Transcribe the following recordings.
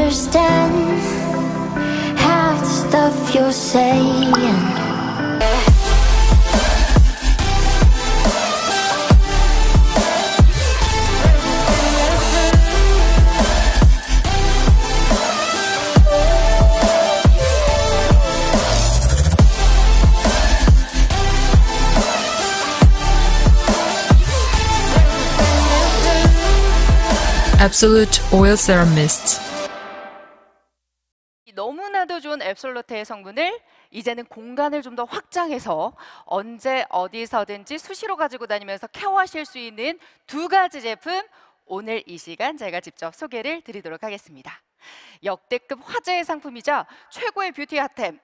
understand half the stuff you're saying. Absolute Oil Serum Mist. 너무나도 좋은 앱솔루트의 성분을 이제는 공간을 좀 더 확장해서 언제 어디서든지 수시로 가지고 다니면서 케어하실 수 있는 두 가지 제품, 오늘 이 시간 제가 직접 소개를 드리도록 하겠습니다. 역대급 화제의 상품이자 최고의 뷰티 핫템,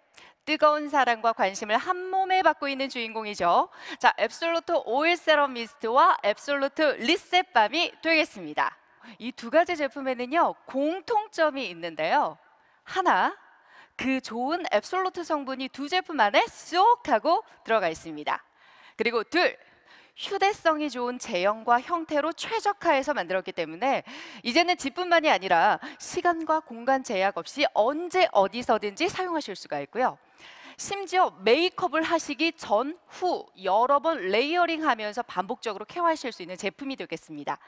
뜨거운 사랑과 관심을 한 몸에 받고 있는 주인공이죠. 자, 앱솔루트 오일 세럼 미스트와 앱솔루트 리셋밤이 되겠습니다. 이 두 가지 제품에는요, 공통점이 있는데요. 하나, 그 좋은 앱솔루트 성분이 두 제품 안에 쏙 하고 들어가 있습니다. 그리고 둘, 휴대성이 좋은 제형과 형태로 최적화해서 만들었기 때문에 이제는 집뿐만이 아니라 시간과 공간 제약 없이 언제 어디서든지 사용하실 수가 있고요. 심지어 메이크업을 하시기 전, 후 여러 번 레이어링하면서 반복적으로 케어하실 수 있는 제품이 되겠습니다.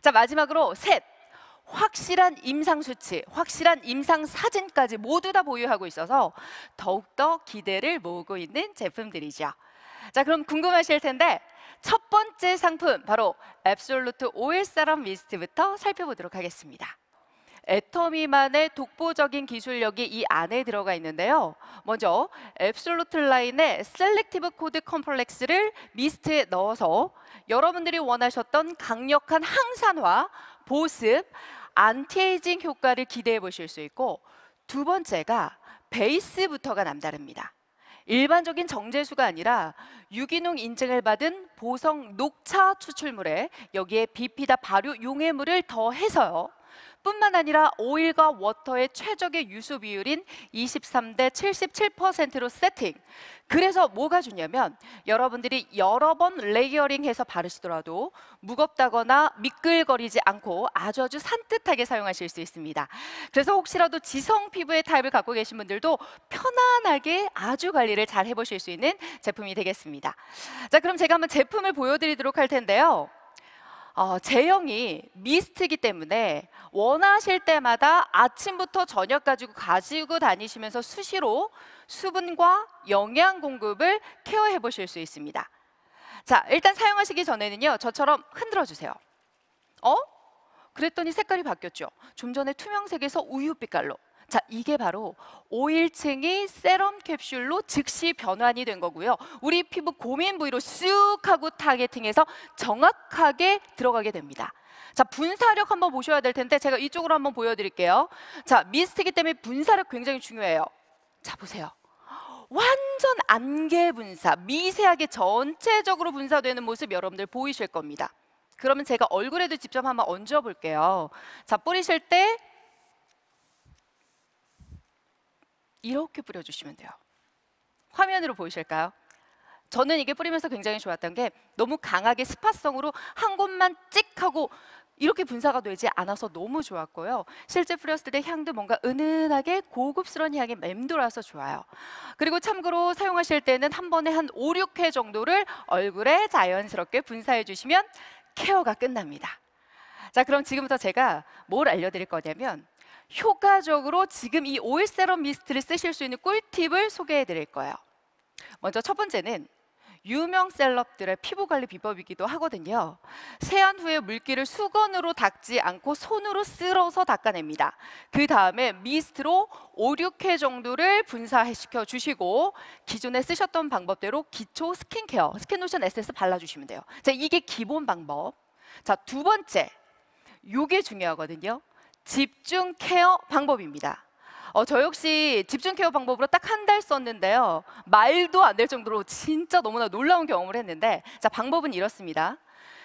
자, 마지막으로 셋, 확실한 임상 수치, 확실한 임상 사진까지 모두 다 보유하고 있어서 더욱더 기대를 모으고 있는 제품들이죠. 자, 그럼 궁금하실 텐데 첫 번째 상품, 바로 앱솔루트 오일 세럼 미스트부터 살펴보도록 하겠습니다. 애터미만의 독보적인 기술력이 이 안에 들어가 있는데요. 먼저 앱솔루트 라인의 셀렉티브 코드 컴플렉스를 미스트에 넣어서 여러분들이 원하셨던 강력한 항산화, 보습, 안티에이징 효과를 기대해 보실 수 있고, 두 번째가 베이스부터가 남다릅니다. 일반적인 정제수가 아니라 유기농 인증을 받은 보성 녹차 추출물에 여기에 비피다 발효 용해물을 더해서요. 뿐만 아니라 오일과 워터의 최적의 유수 비율인 23대 77%로 세팅. 그래서 뭐가 좋냐면 여러분들이 여러 번 레이어링해서 바르시더라도 무겁다거나 미끌거리지 않고 아주 산뜻하게 사용하실 수 있습니다. 그래서 혹시라도 지성 피부의 타입을 갖고 계신 분들도 편안하게 아주 관리를 잘 해보실 수 있는 제품이 되겠습니다. 자, 그럼 제가 한번 제품을 보여드리도록 할 텐데요. 제형이 미스트이기 때문에 원하실 때마다 아침부터 저녁까지 가지고 다니시면서 수시로 수분과 영양 공급을 케어해 보실 수 있습니다. 자, 일단 사용하시기 전에는요, 저처럼 흔들어 주세요. 그랬더니 색깔이 바뀌었죠. 좀 전에 투명색에서 우유빛깔로. 자, 이게 바로 오일층이 세럼 캡슐로 즉시 변환이 된 거고요. 우리 피부 고민 부위로 쑥 하고 타겟팅해서 정확하게 들어가게 됩니다. 자, 분사력 한번 보셔야 될 텐데 제가 이쪽으로 한번 보여드릴게요. 자, 미스트이기 때문에 분사력 굉장히 중요해요. 자, 보세요. 완전 안개 분사, 미세하게 전체적으로 분사되는 모습 여러분들 보이실 겁니다. 그러면 제가 얼굴에도 직접 한번 얹어 볼게요. 자, 뿌리실 때 이렇게 뿌려주시면 돼요. 화면으로 보이실까요? 저는 이게 뿌리면서 굉장히 좋았던 게 너무 강하게 스파성으로 한 곳만 찍 하고 이렇게 분사가 되지 않아서 너무 좋았고요. 실제 뿌렸을 때 향도 뭔가 은은하게 고급스러운 향이 맴돌아서 좋아요. 그리고 참고로 사용하실 때는 한 번에 한 5, 6회 정도를 얼굴에 자연스럽게 분사해 주시면 케어가 끝납니다. 자, 그럼 지금부터 제가 뭘 알려드릴 거냐면 효과적으로 지금 이 오일 세럼 미스트를 쓰실 수 있는 꿀팁을 소개해 드릴 거예요. 먼저 첫 번째는 유명 셀럽들의 피부 관리 비법이기도 하거든요. 세안 후에 물기를 수건으로 닦지 않고 손으로 쓸어서 닦아냅니다. 그 다음에 미스트로 5, 6회 정도를 분사시켜 주시고 기존에 쓰셨던 방법대로 기초 스킨케어, 스킨로션 에센스 발라주시면 돼요. 자, 이게 기본 방법. 자, 두 번째, 이게 중요하거든요. 집중 케어 방법입니다. 저 역시 집중 케어 방법으로 딱 한 달 썼는데요. 말도 안 될 정도로 진짜 너무나 놀라운 경험을 했는데, 자, 방법은 이렇습니다.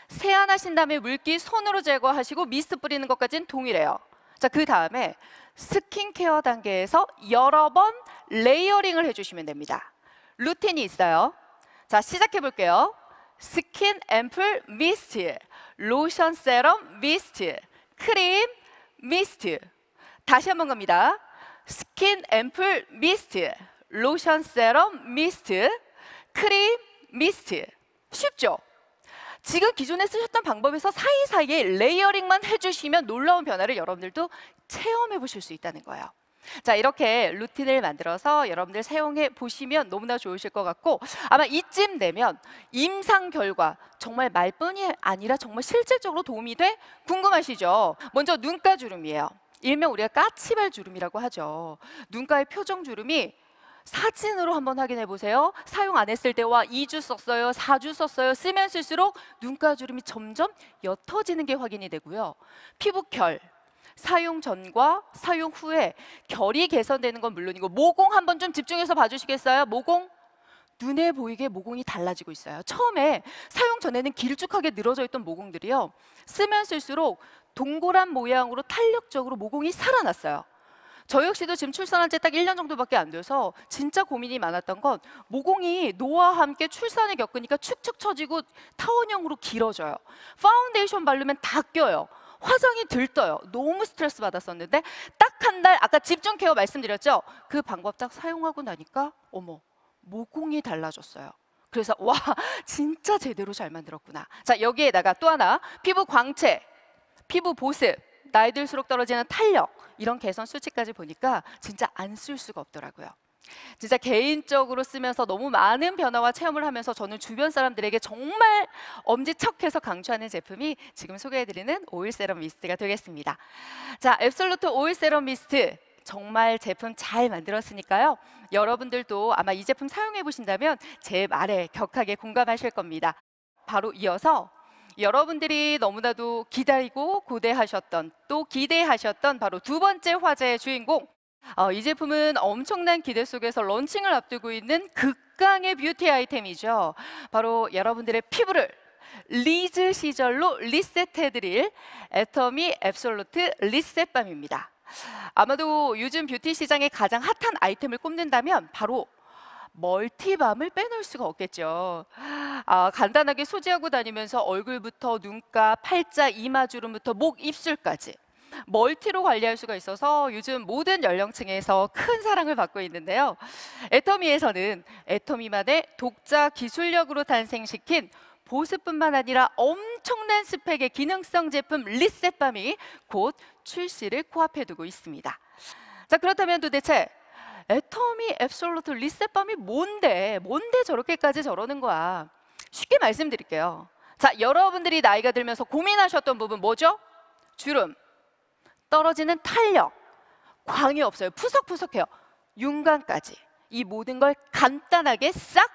세안하신 다음에 물기 손으로 제거하시고 미스트 뿌리는 것까지는 동일해요. 자, 그 다음에 스킨케어 단계에서 여러 번 레이어링을 해주시면 됩니다. 루틴이 있어요. 자, 시작해 볼게요. 스킨 앰플 미스트, 로션 세럼 미스트, 크림 미스트. 다시 한번 갑니다. 스킨 앰플 미스트, 로션 세럼 미스트, 크림 미스트. 쉽죠? 지금 기존에 쓰셨던 방법에서 사이사이에 레이어링만 해주시면 놀라운 변화를 여러분들도 체험해 보실 수 있다는 거예요. 자, 이렇게 루틴을 만들어서 여러분들 사용해 보시면 너무나 좋으실 것 같고, 아마 이쯤 되면 임상 결과 정말 말뿐이 아니라 정말 실질적으로 도움이 돼? 궁금하시죠? 먼저 눈가 주름이에요. 일명 우리가 까치발 주름이라고 하죠. 눈가의 표정 주름이 사진으로 한번 확인해 보세요. 사용 안 했을 때와 2주 썼어요, 4주 썼어요. 쓰면 쓸수록 눈가 주름이 점점 옅어지는 게 확인이 되고요. 피부 결, 사용 전과 사용 후에 결이 개선되는 건 물론이고, 모공 한번 좀 집중해서 봐주시겠어요? 모공, 눈에 보이게 모공이 달라지고 있어요. 처음에 사용 전에는 길쭉하게 늘어져 있던 모공들이요, 쓰면 쓸수록 동그란 모양으로 탄력적으로 모공이 살아났어요. 저 역시도 지금 출산한 지 딱 1년 정도밖에 안 돼서 진짜 고민이 많았던 건, 모공이 노화와 함께 출산을 겪으니까 축축 처지고 타원형으로 길어져요. 파운데이션 바르면 다 껴요. 화장이 들떠요. 너무 스트레스 받았었는데 딱 한 달, 아까 집중 케어 말씀드렸죠? 그 방법 딱 사용하고 나니까 어머, 모공이 달라졌어요. 그래서 와, 진짜 제대로 잘 만들었구나. 자, 여기에다가 또 하나, 피부 광채, 피부 보습, 나이 들수록 떨어지는 탄력, 이런 개선 수치까지 보니까 진짜 안 쓸 수가 없더라고요. 진짜 개인적으로 쓰면서 너무 많은 변화와 체험을 하면서 저는 주변 사람들에게 정말 엄지척해서 강추하는 제품이 지금 소개해드리는 오일 세럼 미스트가 되겠습니다. 자, 앱솔루트 오일 세럼 미스트, 정말 제품 잘 만들었으니까요, 여러분들도 아마 이 제품 사용해 보신다면 제 말에 격하게 공감하실 겁니다. 바로 이어서 여러분들이 너무나도 기다리고 고대하셨던, 또 기대하셨던 바로 두 번째 화제의 주인공, 이 제품은 엄청난 기대 속에서 런칭을 앞두고 있는 극강의 뷰티 아이템이죠. 바로 여러분들의 피부를 리즈 시절로 리셋해드릴 애터미 앱솔루트 리셋밤입니다. 아마도 요즘 뷰티 시장에 가장 핫한 아이템을 꼽는다면 바로 멀티밤을 빼놓을 수가 없겠죠. 간단하게 소지하고 다니면서 얼굴부터 눈가, 팔자, 이마주름부터 목, 입술까지 멀티로 관리할 수가 있어서 요즘 모든 연령층에서 큰 사랑을 받고 있는데요. 애터미에서는 애터미만의 독자 기술력으로 탄생시킨 보습뿐만 아니라 엄청난 스펙의 기능성 제품 리셋밤이 곧 출시를 코앞에 두고 있습니다. 자, 그렇다면 도대체 애터미 앱솔루트 리셋밤이 뭔데 저렇게까지 저러는 거야? 쉽게 말씀드릴게요. 자, 여러분들이 나이가 들면서 고민하셨던 부분 뭐죠? 주름, 떨어지는 탄력, 광이 없어요, 푸석푸석해요, 윤광까지, 이 모든 걸 간단하게 싹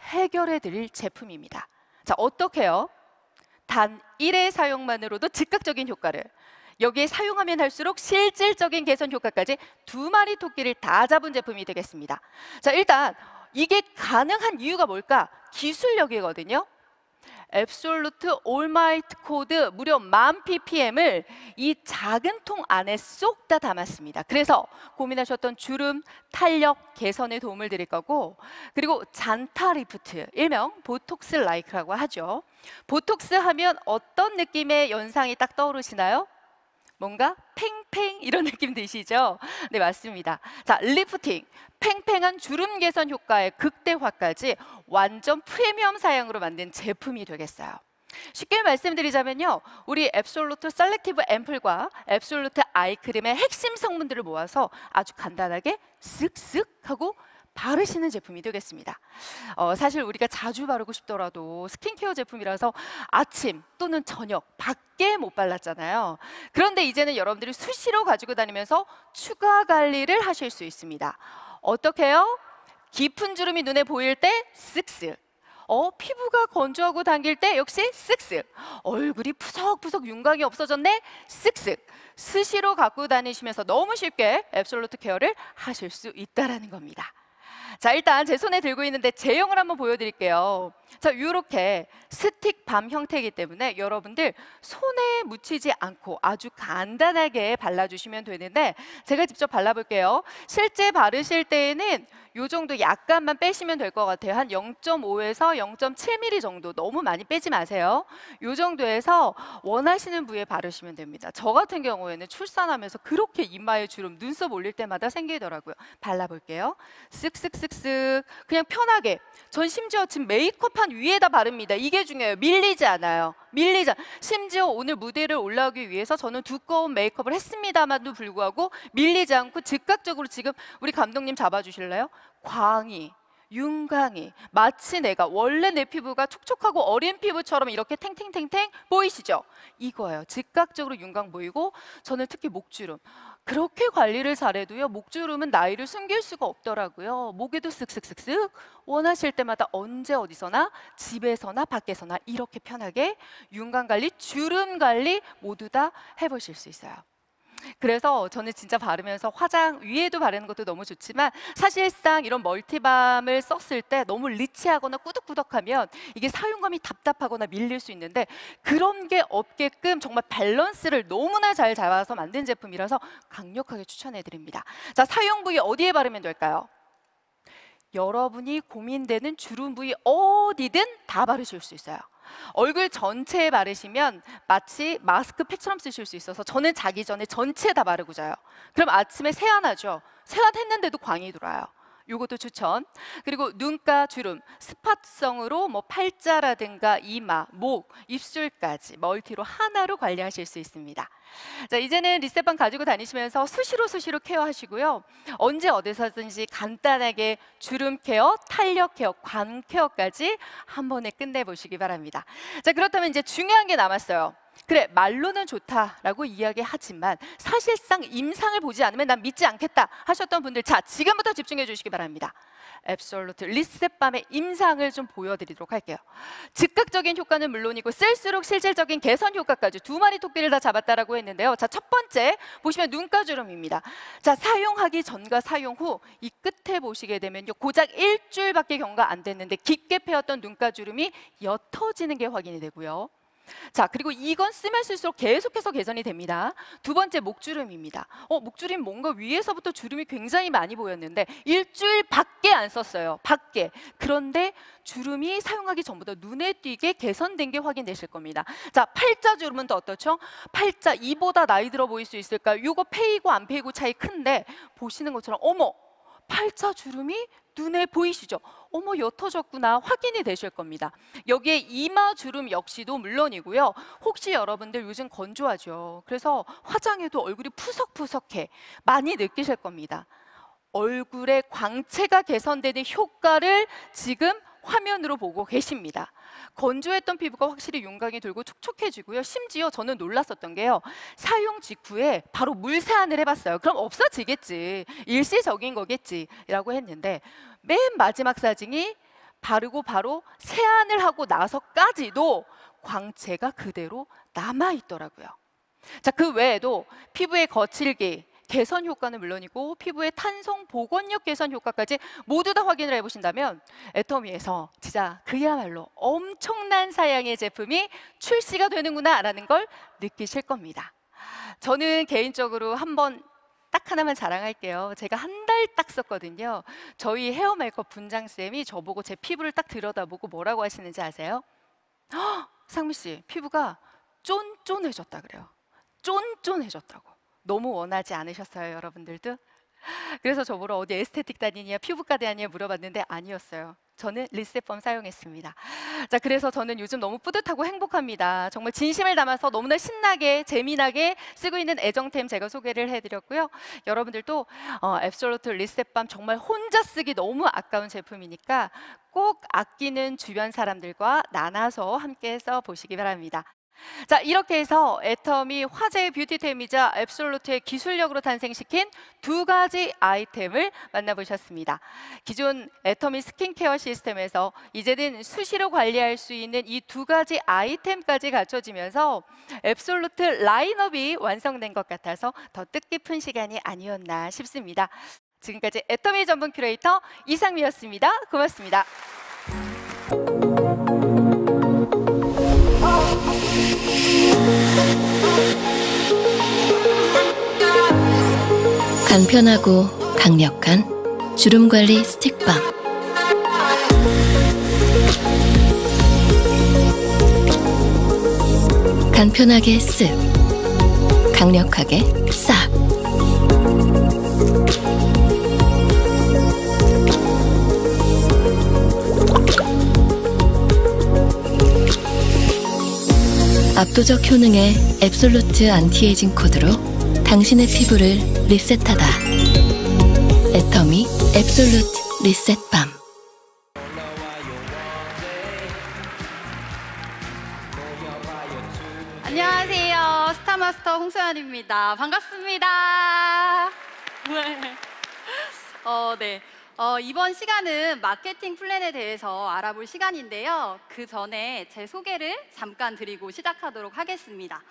해결해 드릴 제품입니다. 자, 어떻게요? 단 1회 사용만으로도 즉각적인 효과를, 여기에 사용하면 할수록 실질적인 개선 효과까지 두 마리 토끼를 다 잡은 제품이 되겠습니다. 자, 일단 이게 가능한 이유가 뭘까? 기술력이거든요. 앱솔루트 올마이트 코드 무려 10,000ppm을 이 작은 통 안에 쏙 다 담았습니다. 그래서 고민하셨던 주름, 탄력 개선에 도움을 드릴 거고, 그리고 잔타 리프트, 일명 보톡스 라이크라고 하죠. 보톡스 하면 어떤 느낌의 연상이 딱 떠오르시나요? 뭔가 팽팽 이런 느낌 드시죠? 네, 맞습니다. 자, 리프팅, 팽팽한 주름 개선 효과의 극대화까지 완전 프리미엄 사양으로 만든 제품이 되겠어요. 쉽게 말씀드리자면요, 우리 앱솔루트 셀렉티브 앰플과 앱솔루트 아이크림의 핵심 성분들을 모아서 아주 간단하게 쓱쓱 하고 바르시는 제품이 되겠습니다. 사실 우리가 자주 바르고 싶더라도 스킨케어 제품이라서 아침 또는 저녁 밖에 못 발랐잖아요. 그런데 이제는 여러분들이 수시로 가지고 다니면서 추가 관리를 하실 수 있습니다. 어떻게 해요? 깊은 주름이 눈에 보일 때 쓱쓱, 피부가 건조하고 당길 때 역시 쓱쓱, 얼굴이 푸석푸석 윤곽이 없어졌네, 쓱쓱. 수시로 갖고 다니시면서 너무 쉽게 앱솔루트 케어를 하실 수 있다는 겁니다. 자, 일단 제 손에 들고 있는데 제형을 한번 보여드릴게요. 자, 이렇게 스틱 밤 형태이기 때문에 여러분들 손에 묻히지 않고 아주 간단하게 발라주시면 되는데, 제가 직접 발라볼게요. 실제 바르실 때에는 요 정도 약간만 빼시면 될 것 같아요. 한 0.5에서 0.7mm 정도, 너무 많이 빼지 마세요. 요 정도에서 원하시는 부위에 바르시면 됩니다. 저 같은 경우에는 출산하면서 그렇게 이마에 주름, 눈썹 올릴 때마다 생기더라고요. 발라볼게요. 쓱쓱쓱쓱 그냥 편하게. 전 심지어 지금 메이크업한 위에다 바릅니다. 이게 중요해요. 밀리지 않아요. 밀리지 않. 심지어 오늘 무대를 올라오기 위해서 저는 두꺼운 메이크업을 했습니다만도 불구하고 밀리지 않고 즉각적으로 지금 우리 감독님 잡아주실래요? 광이, 윤광이, 마치 내가 원래 내 피부가 촉촉하고 어린 피부처럼 이렇게 탱탱탱탱 보이시죠? 이거예요. 즉각적으로 윤광 보이고, 저는 특히 목주름, 그렇게 관리를 잘해도요, 목주름은 나이를 숨길 수가 없더라고요. 목에도 쓱쓱쓱쓱 원하실 때마다 언제 어디서나 집에서나 밖에서나 이렇게 편하게 윤광 관리, 주름 관리 모두 다 해보실 수 있어요. 그래서 저는 진짜 바르면서 화장 위에도 바르는 것도 너무 좋지만, 사실상 이런 멀티밤을 썼을 때 너무 리치하거나 꾸덕꾸덕하면 이게 사용감이 답답하거나 밀릴 수 있는데, 그런 게 없게끔 정말 밸런스를 너무나 잘 잡아서 만든 제품이라서 강력하게 추천해 드립니다. 자, 사용 부위 어디에 바르면 될까요? 여러분이 고민되는 주름 부위 어디든 다 바르실 수 있어요. 얼굴 전체에 바르시면 마치 마스크팩처럼 쓰실 수 있어서 저는 자기 전에 전체에 다 바르고 자요. 그럼 아침에 세안하죠. 세안했는데도 광이 돌아요. 요것도 추천. 그리고 눈가 주름, 스팟성으로 뭐 팔자라든가 이마, 목, 입술까지 멀티로 하나로 관리하실 수 있습니다. 자, 이제는 리셋밤 가지고 다니시면서 수시로 케어하시고요. 언제 어디서든지 간단하게 주름 케어, 탄력 케어, 관 케어까지 한 번에 끝내보시기 바랍니다. 자, 그렇다면 이제 중요한 게 남았어요. 그래, 말로는 좋다라고 이야기하지만 사실상 임상을 보지 않으면 난 믿지 않겠다 하셨던 분들, 자, 지금부터 집중해 주시기 바랍니다. 앱솔루트 리셋밤의 임상을 좀 보여드리도록 할게요. 즉각적인 효과는 물론이고 쓸수록 실질적인 개선 효과까지 두 마리 토끼를 다 잡았다라고 했는데요. 자, 첫 번째 보시면 눈가주름입니다. 자, 사용하기 전과 사용 후 이 끝에 보시게 되면요, 고작 일주일밖에 경과 안 됐는데 깊게 패였던 눈가주름이 옅어지는 게 확인이 되고요. 자, 그리고 이건 쓰면 쓸수록 계속해서 개선이 됩니다. 두 번째, 목주름입니다. 목주름 뭔가 위에서부터 주름이 굉장히 많이 보였는데 일주일밖에 안 썼어요. 밖에. 그런데 주름이 사용하기 전보다 눈에 띄게 개선된 게 확인되실 겁니다. 자, 팔자 주름은 또 어떻죠? 팔자, 이보다 나이 들어 보일 수 있을까요? 요거 페이고 안 페이고 차이 큰데, 보시는 것처럼 어머, 팔자 주름이 눈에 보이시죠? 어머, 옅어졌구나 확인이 되실 겁니다. 여기에 이마 주름 역시도 물론이고요. 혹시 여러분들 요즘 건조하죠? 그래서 화장해도 얼굴이 푸석푸석해 많이 느끼실 겁니다. 얼굴의 광채가 개선되는 효과를 지금 화면으로 보고 계십니다. 건조했던 피부가 확실히 윤곽이 돌고 촉촉해지고요. 심지어 저는 놀랐었던 게요, 사용 직후에 바로 물 세안을 해봤어요. 그럼 없어지겠지, 일시적인 거겠지 라고 했는데, 맨 마지막 사진이 바르고 바로 세안을 하고 나서까지도 광채가 그대로 남아있더라고요. 자, 그 외에도 피부의 거칠기 개선 효과는 물론이고 피부의 탄성 복원력 개선 효과까지 모두 다 확인을 해보신다면 애터미에서 진짜 그야말로 엄청난 사양의 제품이 출시가 되는구나 라는 걸 느끼실 겁니다. 저는 개인적으로 한번 딱 하나만 자랑할게요. 제가 한 달 딱 썼거든요. 저희 헤어 메이크업 분장쌤이 저보고 제 피부를 딱 들여다보고 뭐라고 하시는지 아세요? 상미 씨, 피부가 쫀쫀해졌다 그래요. 쫀쫀해졌다고. 너무 원하지 않으셨어요, 여러분들도? 그래서 저보러 어디 에스테틱 다니냐, 피부과 다니냐 물어봤는데 아니었어요. 저는 리셋밤 사용했습니다. 자, 그래서 저는 요즘 너무 뿌듯하고 행복합니다. 정말 진심을 담아서 너무나 신나게 재미나게 쓰고 있는 애정템 제가 소개를 해드렸고요. 여러분들도 앱솔루트 리셋밤 정말 혼자 쓰기 너무 아까운 제품이니까 꼭 아끼는 주변 사람들과 나눠서 함께 써보시기 바랍니다. 자, 이렇게 해서 애터미 화제의 뷰티템이자 앱솔루트의 기술력으로 탄생시킨 두 가지 아이템을 만나보셨습니다. 기존 애터미 스킨케어 시스템에서 이제는 수시로 관리할 수 있는 이 두 가지 아이템까지 갖춰지면서 앱솔루트 라인업이 완성된 것 같아서 더 뜻깊은 시간이 아니었나 싶습니다. 지금까지 애터미 전문 큐레이터 이상미였습니다. 고맙습니다. 간편하고 강력한 주름관리 스틱밤. 간편하게 쓱, 강력하게 싹. 압도적 효능의 앱솔루트 안티에이징 코드로 당신의 피부를 리셋하다. 애터미 앱솔루트 리셋밤. 안녕하세요. 스타마스터 홍소연입니다. 반갑습니다. 네. 이번 시간은 마케팅 플랜에 대해서 알아볼 시간인데요. 그 전에 제 소개를 잠깐 드리고 시작하도록 하겠습니다.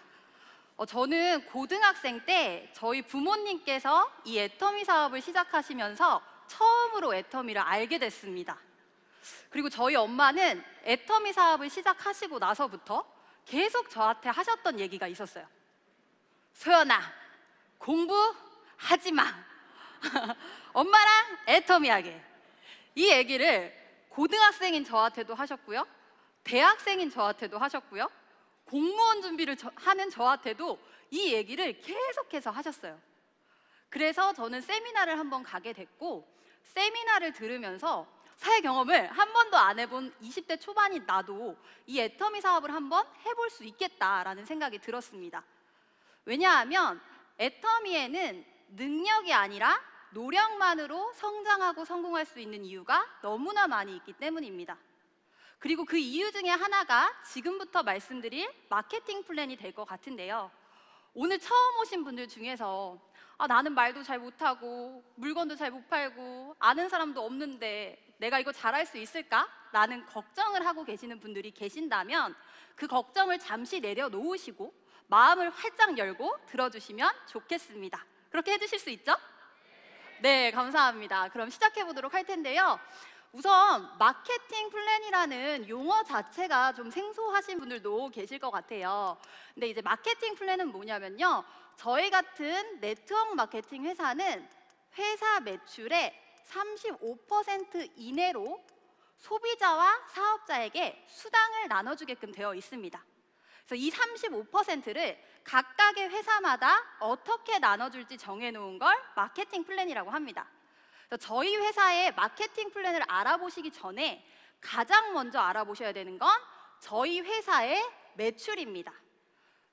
저는 고등학생 때 저희 부모님께서 이 애터미 사업을 시작하시면서 처음으로 애터미를 알게 됐습니다. 그리고 저희 엄마는 애터미 사업을 시작하시고 나서부터 계속 저한테 하셨던 얘기가 있었어요. 소연아, 공부하지 마. 엄마랑 애터미 하게. 이 얘기를 고등학생인 저한테도 하셨고요, 대학생인 저한테도 하셨고요, 공무원 준비를 하는 저한테도 이 얘기를 계속해서 하셨어요. 그래서 저는 세미나를 한번 가게 됐고, 세미나를 들으면서 사회 경험을 한 번도 안 해본 20대 초반인 나도 이 애터미 사업을 한번 해볼 수 있겠다라는 생각이 들었습니다. 왜냐하면 애터미에는 능력이 아니라 노력만으로 성장하고 성공할 수 있는 이유가 너무나 많이 있기 때문입니다. 그리고 그 이유 중에 하나가 지금부터 말씀드릴 마케팅 플랜이 될 것 같은데요. 오늘 처음 오신 분들 중에서 나는 말도 잘 못하고 물건도 잘 못 팔고 아는 사람도 없는데 내가 이거 잘할 수 있을까? 라는 걱정을 하고 계시는 분들이 계신다면 그 걱정을 잠시 내려놓으시고 마음을 활짝 열고 들어주시면 좋겠습니다. 그렇게 해주실 수 있죠? 네, 감사합니다. 그럼 시작해 보도록 할 텐데요. 우선 마케팅 플랜이라는 용어 자체가 좀 생소하신 분들도 계실 것 같아요. 근데 이제 마케팅 플랜은 뭐냐면요, 저희 같은 네트워크 마케팅 회사는 회사 매출의 35% 이내로 소비자와 사업자에게 수당을 나눠주게끔 되어 있습니다. 그래서 이 35%를 각각의 회사마다 어떻게 나눠줄지 정해놓은 걸 마케팅 플랜이라고 합니다. 그래서 저희 회사의 마케팅 플랜을 알아보시기 전에 가장 먼저 알아보셔야 되는 건 저희 회사의 매출입니다.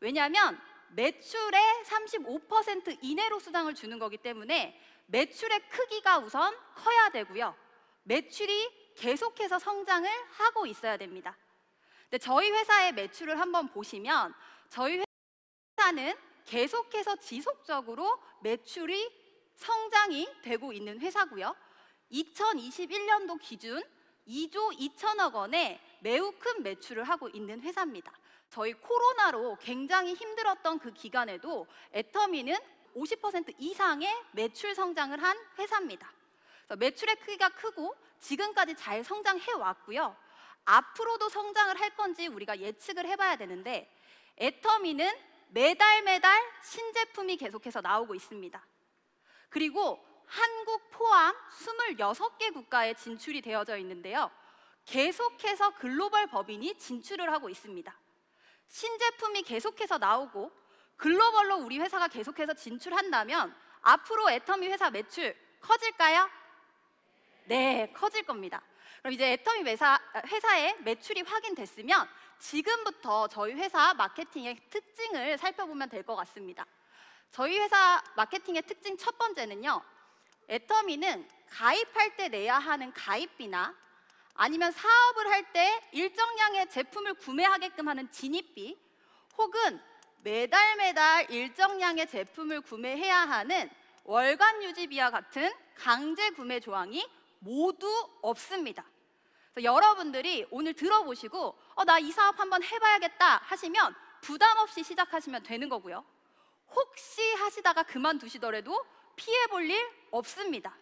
왜냐하면 매출의 35% 이내로 수당을 주는 거기 때문에 매출의 크기가 우선 커야 되고요, 매출이 계속해서 성장을 하고 있어야 됩니다. 근데 저희 회사의 매출을 한번 보시면 저희 회사는 계속해서 지속적으로 매출이 성장이 되고 있는 회사고요, 2021년도 기준 2조 2천억 원의 매우 큰 매출을 하고 있는 회사입니다. 저희 코로나로 굉장히 힘들었던 그 기간에도 애터미는 50% 이상의 매출 성장을 한 회사입니다. 그래서 매출의 크기가 크고 지금까지 잘 성장해 왔고요, 앞으로도 성장을 할 건지 우리가 예측을 해봐야 되는데 애터미는 매달 신제품이 계속해서 나오고 있습니다. 그리고 한국 포함 26개 국가에 진출이 되어져 있는데요, 계속해서 글로벌 법인이 진출을 하고 있습니다. 신제품이 계속해서 나오고 글로벌로 우리 회사가 계속해서 진출한다면 앞으로 애터미 회사 매출 커질까요? 네, 커질 겁니다. 그럼 이제 애터미 회사의 매출이 확인됐으면 지금부터 저희 회사 마케팅의 특징을 살펴보면 될 것 같습니다. 저희 회사 마케팅의 특징 첫 번째는요, 애터미는 가입할 때 내야 하는 가입비나 아니면 사업을 할 때 일정량의 제품을 구매하게끔 하는 진입비, 혹은 매달 일정량의 제품을 구매해야 하는 월간 유지비와 같은 강제 구매 조항이 모두 없습니다. 그래서 여러분들이 오늘 들어보시고 나 이 사업 한번 해봐야겠다 하시면 부담 없이 시작하시면 되는 거고요, 혹시 하시다가 그만두시더라도 피해볼 일 없습니다.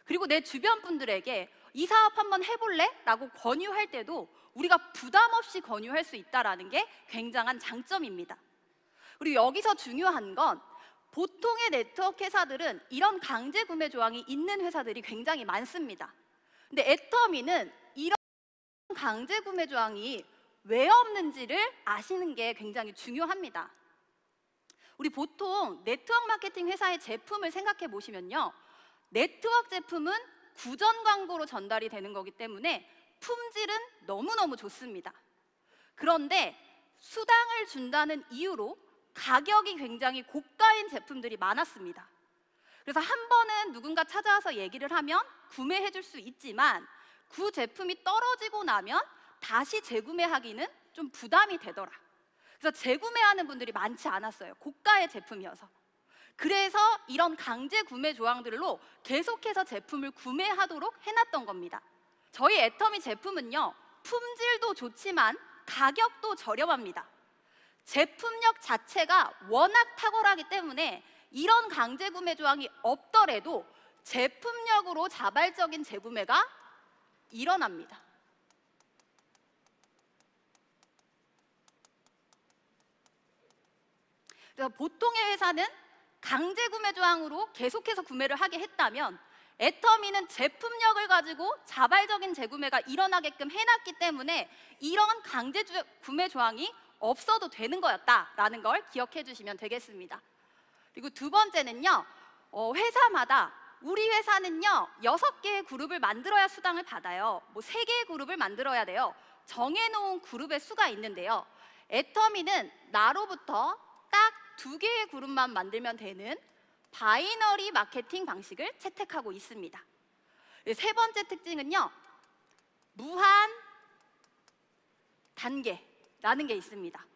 그리고 내 주변 분들에게 이 사업 한번 해볼래? 라고 권유할 때도 우리가 부담 없이 권유할 수 있다는 게 굉장한 장점입니다. 그리고 여기서 중요한 건 보통의 네트워크 회사들은 이런 강제 구매 조항이 있는 회사들이 굉장히 많습니다. 근데 애터미는 이런 강제 구매 조항이 왜 없는지를 아시는 게 굉장히 중요합니다. 우리 보통 네트워크 마케팅 회사의 제품을 생각해 보시면요, 네트워크 제품은 구전 광고로 전달이 되는 거기 때문에 품질은 너무너무 좋습니다. 그런데 수당을 준다는 이유로 가격이 굉장히 고가인 제품들이 많았습니다. 그래서 한 번은 누군가 찾아와서 얘기를 하면 구매해 줄 수 있지만 그 제품이 떨어지고 나면 다시 재구매하기는 좀 부담이 되더라. 그래서 재구매하는 분들이 많지 않았어요. 고가의 제품이어서. 그래서 이런 강제 구매 조항들로 계속해서 제품을 구매하도록 해놨던 겁니다. 저희 애터미 제품은요, 품질도 좋지만 가격도 저렴합니다. 제품력 자체가 워낙 탁월하기 때문에 이런 강제 구매 조항이 없더라도 제품력으로 자발적인 재구매가 일어납니다. 그래서 보통의 회사는 강제 구매 조항으로 계속해서 구매를 하게 했다면 애터미는 제품력을 가지고 자발적인 재구매가 일어나게끔 해놨기 때문에 이런 강제 구매 조항이 없어도 되는 거였다라는 걸 기억해 주시면 되겠습니다. 그리고 두 번째는요, 회사마다 우리 회사는요 6개의 그룹을 만들어야 수당을 받아요. 뭐 3개의 그룹을 만들어야 돼요. 정해놓은 그룹의 수가 있는데요, 애터미는 나로부터 딱 2개의 그룹만 만들면 되는 바이너리 마케팅 방식을 채택하고 있습니다. 세 번째 특징은요, 무한 단계라는 게 있습니다.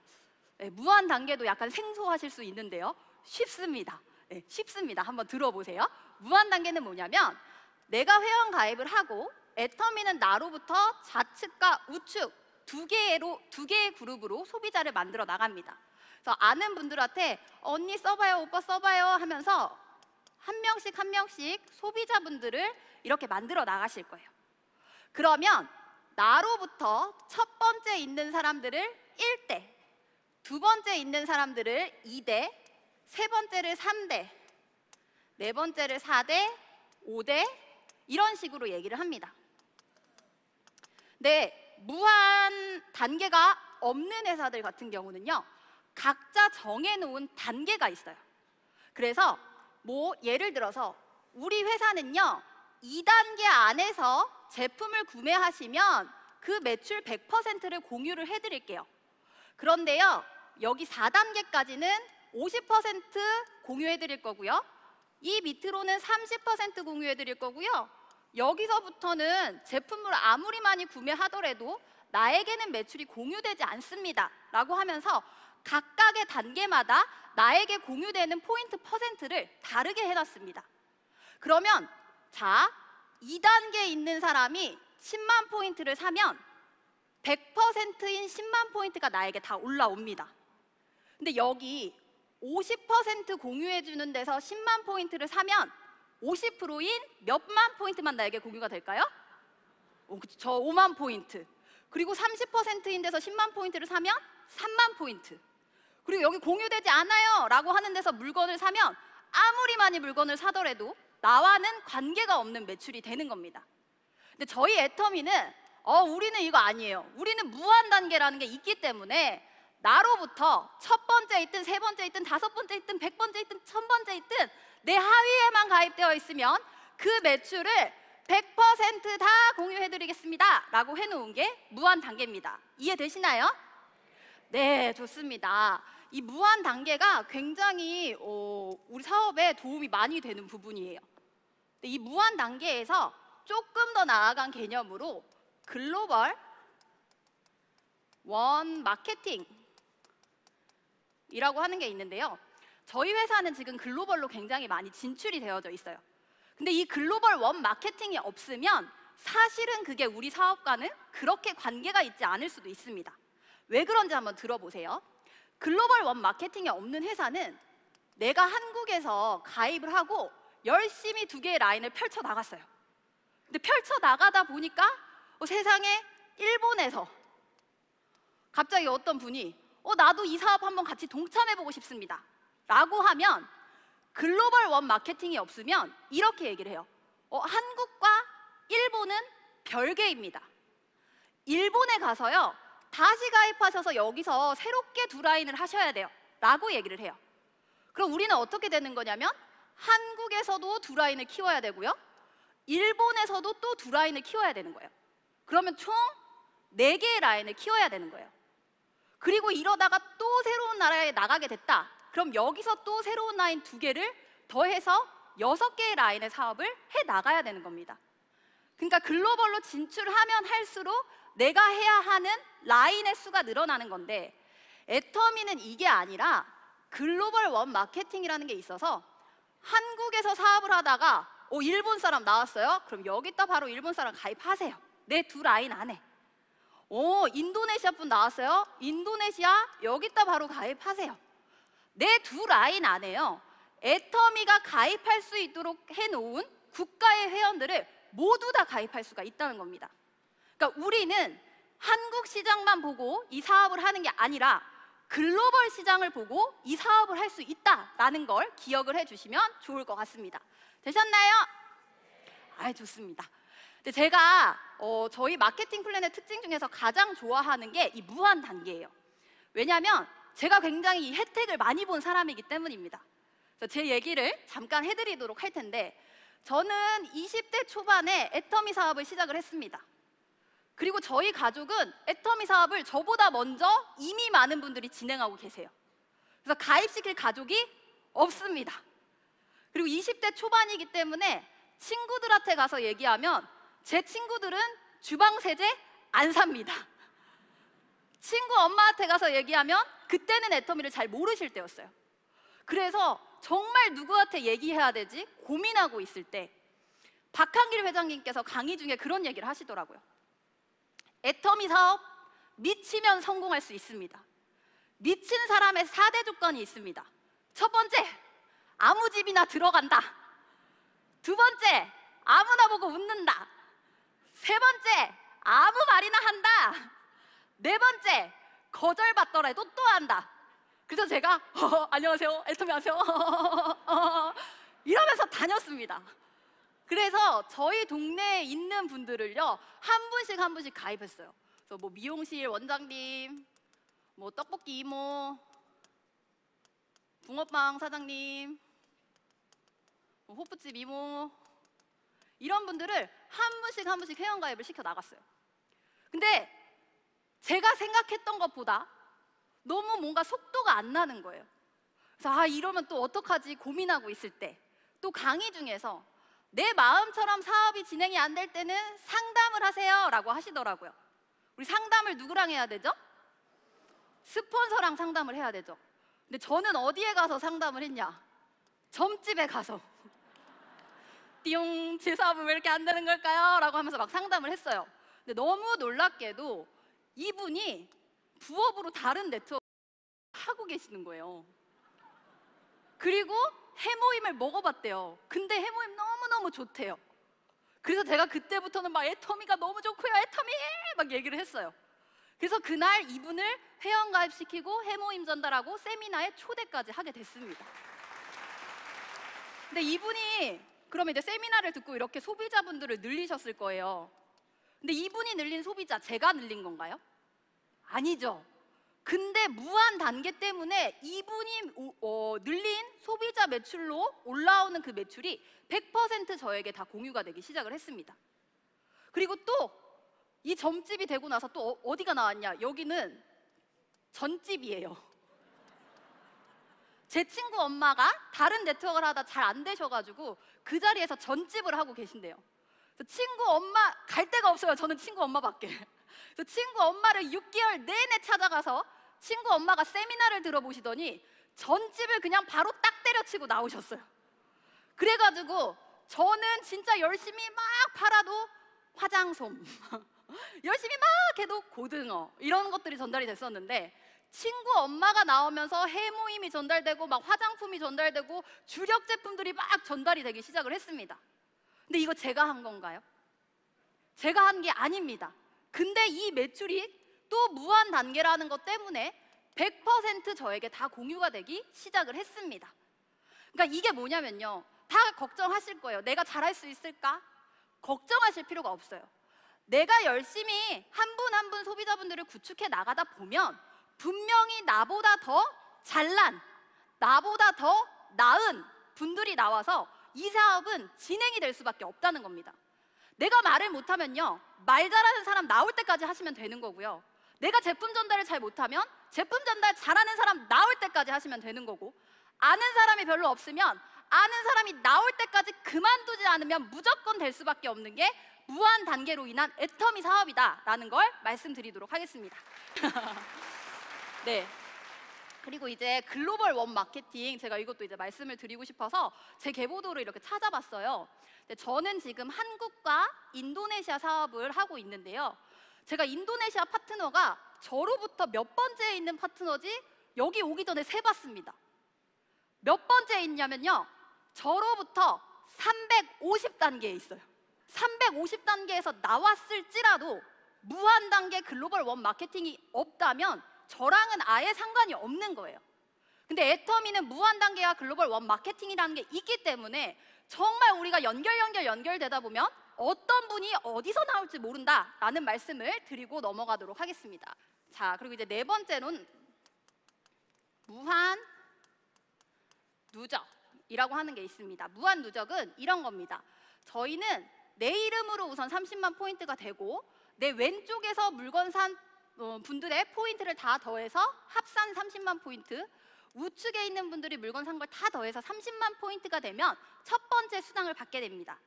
무한 단계도 약간 생소하실 수 있는데요, 쉽습니다. 쉽습니다. 한번 들어보세요. 무한 단계는 뭐냐면 내가 회원 가입을 하고 애터미는 나로부터 좌측과 우측 두 개의 그룹으로 소비자를 만들어 나갑니다. 그래서 아는 분들한테 언니 써봐요, 오빠 써봐요 하면서 한 명씩 소비자분들을 이렇게 만들어 나가실 거예요. 그러면 나로부터 첫 번째 있는 사람들을 1대, 두 번째 있는 사람들을 2대, 세 번째를 3대, 네 번째를 4대, 5대 이런 식으로 얘기를 합니다. 네, 무한 단계가 없는 회사들 같은 경우는요, 각자 정해놓은 단계가 있어요. 그래서 뭐 예를 들어서 우리 회사는요 2단계 안에서 제품을 구매하시면 그 매출 100%를 공유를 해드릴게요. 그런데요 여기 4단계까지는 50% 공유해드릴 거고요, 이 밑으로는 30% 공유해드릴 거고요, 여기서부터는 제품을 아무리 많이 구매하더라도 나에게는 매출이 공유되지 않습니다 라고 하면서 각각의 단계마다 나에게 공유되는 포인트 퍼센트를 다르게 해놨습니다. 그러면 자, 2단계에 있는 사람이 10만 포인트를 사면 100%인 10만 포인트가 나에게 다 올라옵니다. 근데 여기 50% 공유해주는 데서 10만 포인트를 사면 50%인 몇만 포인트만 나에게 공유가 될까요? 저 5만 포인트. 그리고 30%인 데서 10만 포인트를 사면 3만 포인트. 그리고 여기 공유되지 않아요 라고 하는 데서 물건을 사면 아무리 많이 물건을 사더라도 나와는 관계가 없는 매출이 되는 겁니다. 근데 저희 애터미는 우리는 이거 아니에요. 우리는 무한 단계라는 게 있기 때문에 나로부터 첫 번째 있든 세 번째 있든 5번째 있든 100번째 있든 1000번째 있든 내 하위에만 가입되어 있으면 그 매출을 100% 다 공유해드리겠습니다 라고 해놓은 게 무한 단계입니다. 이해되시나요? 네, 좋습니다. 이 무한 단계가 굉장히 우리 사업에 도움이 많이 되는 부분이에요. 이 무한 단계에서 조금 더 나아간 개념으로 글로벌 원 마케팅이라고 하는 게 있는데요, 저희 회사는 지금 글로벌로 굉장히 많이 진출이 되어져 있어요. 근데 이 글로벌 원 마케팅이 없으면 사실은 그게 우리 사업과는 그렇게 관계가 있지 않을 수도 있습니다. 왜 그런지 한번 들어보세요. 글로벌 원 마케팅이 없는 회사는 내가 한국에서 가입을 하고 열심히 2개의 라인을 펼쳐 나갔어요. 근데 펼쳐 나가다 보니까 세상에 일본에서 갑자기 어떤 분이 나도 이 사업 한번 같이 동참해보고 싶습니다 라고 하면 글로벌 원 마케팅이 없으면 이렇게 얘기를 해요. 한국과 일본은 별개입니다. 일본에 가서요, 다시 가입하셔서 여기서 새롭게 두 라인을 하셔야 돼요 라고 얘기를 해요. 그럼 우리는 어떻게 되는 거냐면 한국에서도 두 라인을 키워야 되고요, 일본에서도 또 두 라인을 키워야 되는 거예요. 그러면 총 4개의 라인을 키워야 되는 거예요. 그리고 이러다가 또 새로운 나라에 나가게 됐다. 그럼 여기서 또 새로운 라인 2개를 더해서 6개의 라인의 사업을 해 나가야 되는 겁니다. 그러니까 글로벌로 진출하면 할수록 내가 해야 하는 라인의 수가 늘어나는 건데, 애터미는 이게 아니라 글로벌 원 마케팅이라는 게 있어서 한국에서 사업을 하다가 일본 사람 나왔어요? 그럼 여기다 바로 일본 사람 가입하세요. 내 두 라인 안에. 인도네시아 분 나왔어요? 인도네시아 여기다 바로 가입하세요. 내 두 라인 안에요, 애터미가 가입할 수 있도록 해놓은 국가의 회원들을 모두 다 가입할 수가 있다는 겁니다. 그러니까 우리는 한국 시장만 보고 이 사업을 하는 게 아니라 글로벌 시장을 보고 이 사업을 할 수 있다라는 걸 기억을 해주시면 좋을 것 같습니다. 되셨나요? 좋습니다. 근데 제가 저희 마케팅 플랜의 특징 중에서 가장 좋아하는 게 이 무한 단계예요. 왜냐하면 제가 굉장히 이 혜택을 많이 본 사람이기 때문입니다. 그래서 제 얘기를 잠깐 해드리도록 할 텐데, 저는 20대 초반에 애터미 사업을 시작을 했습니다. 그리고 저희 가족은 애터미 사업을 저보다 먼저 이미 많은 분들이 진행하고 계세요. 그래서 가입시킬 가족이 없습니다. 그리고 20대 초반이기 때문에 친구들한테 가서 얘기하면 제 친구들은 주방 세제 안 삽니다. 친구 엄마한테 가서 얘기하면 그때는 애터미를 잘 모르실 때였어요. 그래서 정말 누구한테 얘기해야 되지 고민하고 있을 때 박한길 회장님께서 강의 중에 그런 얘기를 하시더라고요. 애터미 사업 미치면 성공할 수 있습니다. 미친 사람의 4대 조건이 있습니다. 첫 번째, 아무 집이나 들어간다. 두 번째, 아무나 보고 웃는다. 세 번째, 아무 말이나 한다. 네 번째, 거절받더라도 또 한다. 그래서 제가 안녕하세요, 애터미 하세요 이러면서 다녔습니다. 그래서 저희 동네에 있는 분들을요 한 분씩 가입했어요. 그래서 뭐 미용실 원장님, 뭐 떡볶이 이모, 붕어빵 사장님, 뭐 호프집 이모, 이런 분들을 한 분씩 회원가입을 시켜 나갔어요. 근데 제가 생각했던 것보다 너무 뭔가 속도가 안 나는 거예요. 그래서 이러면 또 어떡하지 고민하고 있을 때 또 강의 중에서 내 마음처럼 사업이 진행이 안 될 때는 상담을 하세요 라고 하시더라고요. 우리 상담을 누구랑 해야 되죠? 스폰서랑 상담을 해야 되죠. 근데 저는 어디에 가서 상담을 했냐? 점집에 가서 띠용, 제 사업은 왜 이렇게 안 되는 걸까요? 라고 하면서 막 상담을 했어요. 근데 너무 놀랍게도 이분이 부업으로 다른 네트워크 하고 계시는 거예요. 그리고 해모임을 먹어봤대요. 근데 해모임 너무너무 좋대요. 그래서 제가 그때부터는 막 애터미가 너무 좋고요, 애터미 막 얘기를 했어요. 그래서 그날 이분을 회원가입시키고 해모임 전달하고 세미나에 초대까지 하게 됐습니다. 근데 이분이 그러면 이제 세미나를 듣고 이렇게 소비자분들을 늘리셨을 거예요. 근데 이분이 늘린 소비자, 제가 늘린 건가요? 아니죠. 근데 무한 단계 때문에 이분이 늘린 소비자 매출로 올라오는 그 매출이 100% 저에게 다 공유가 되기 시작을 했습니다. 그리고 또 이 점집이 되고 나서 또 어디가 나왔냐? 여기는 전집이에요. 제 친구 엄마가 다른 네트워크를 하다 잘 안 되셔가지고 그 자리에서 전집을 하고 계신대요. 그래서 친구 엄마 갈 데가 없어요. 저는 친구 엄마밖에. 그래서 친구 엄마를 6개월 내내 찾아가서 친구 엄마가 세미나를 들어보시더니 전집을 그냥 바로 딱 때려치고 나오셨어요. 그래가지고 저는 진짜 열심히 막 팔아도 화장솜 열심히 막 해도 고등어 이런 것들이 전달이 됐었는데, 친구 엄마가 나오면서 해모임이 전달되고 막 화장품이 전달되고 주력 제품들이 막 전달이 되기 시작을 했습니다. 근데 이거 제가 한 건가요? 제가 한 게 아닙니다. 근데 이 매출이 또 무한 단계라는 것 때문에 100% 저에게 다 공유가 되기 시작을 했습니다. 그러니까 이게 뭐냐면요, 다 걱정하실 거예요. 내가 잘할 수 있을까? 걱정하실 필요가 없어요. 내가 열심히 한 분 한 분 소비자분들을 구축해 나가다 보면 분명히 나보다 더 잘난, 나보다 더 나은 분들이 나와서 이 사업은 진행이 될 수밖에 없다는 겁니다. 내가 말을 못하면요, 말 잘하는 사람 나올 때까지 하시면 되는 거고요. 내가 제품 전달을 잘 못하면 제품 전달 잘하는 사람 나올 때까지 하시면 되는 거고, 아는 사람이 별로 없으면 아는 사람이 나올 때까지 그만두지 않으면 무조건 될 수밖에 없는 게 무한 단계로 인한 애터미 사업이다라는 걸 말씀드리도록 하겠습니다. 네. 그리고 이제 글로벌 원 마케팅, 제가 이것도 이제 말씀을 드리고 싶어서 제 계보도를 이렇게 찾아봤어요. 저는 지금 한국과 인도네시아 사업을 하고 있는데요. 제가 인도네시아 파트너가 저로부터 몇 번째에 있는 파트너지 여기 오기 전에 세봤습니다. 몇 번째에 있냐면요, 저로부터 350단계에 있어요. 350단계에서 나왔을지라도 무한 단계 글로벌 원 마케팅이 없다면 저랑은 아예 상관이 없는 거예요. 근데 애터미는 무한 단계와 글로벌 원 마케팅이라는 게 있기 때문에 정말 우리가 연결되다 보면 어떤 분이 어디서 나올지 모른다라는 말씀을 드리고 넘어가도록 하겠습니다. 자, 그리고 이제 네 번째는 무한 누적이라고 하는 게 있습니다. 무한 누적은 이런 겁니다. 저희는 내 이름으로 우선 30만 포인트가 되고, 내 왼쪽에서 물건 산 분들의 포인트를 다 더해서 합산 30만 포인트, 우측에 있는 분들이 물건 산 걸 다 더해서 30만 포인트가 되면 첫 번째 수당을 받게 됩니다.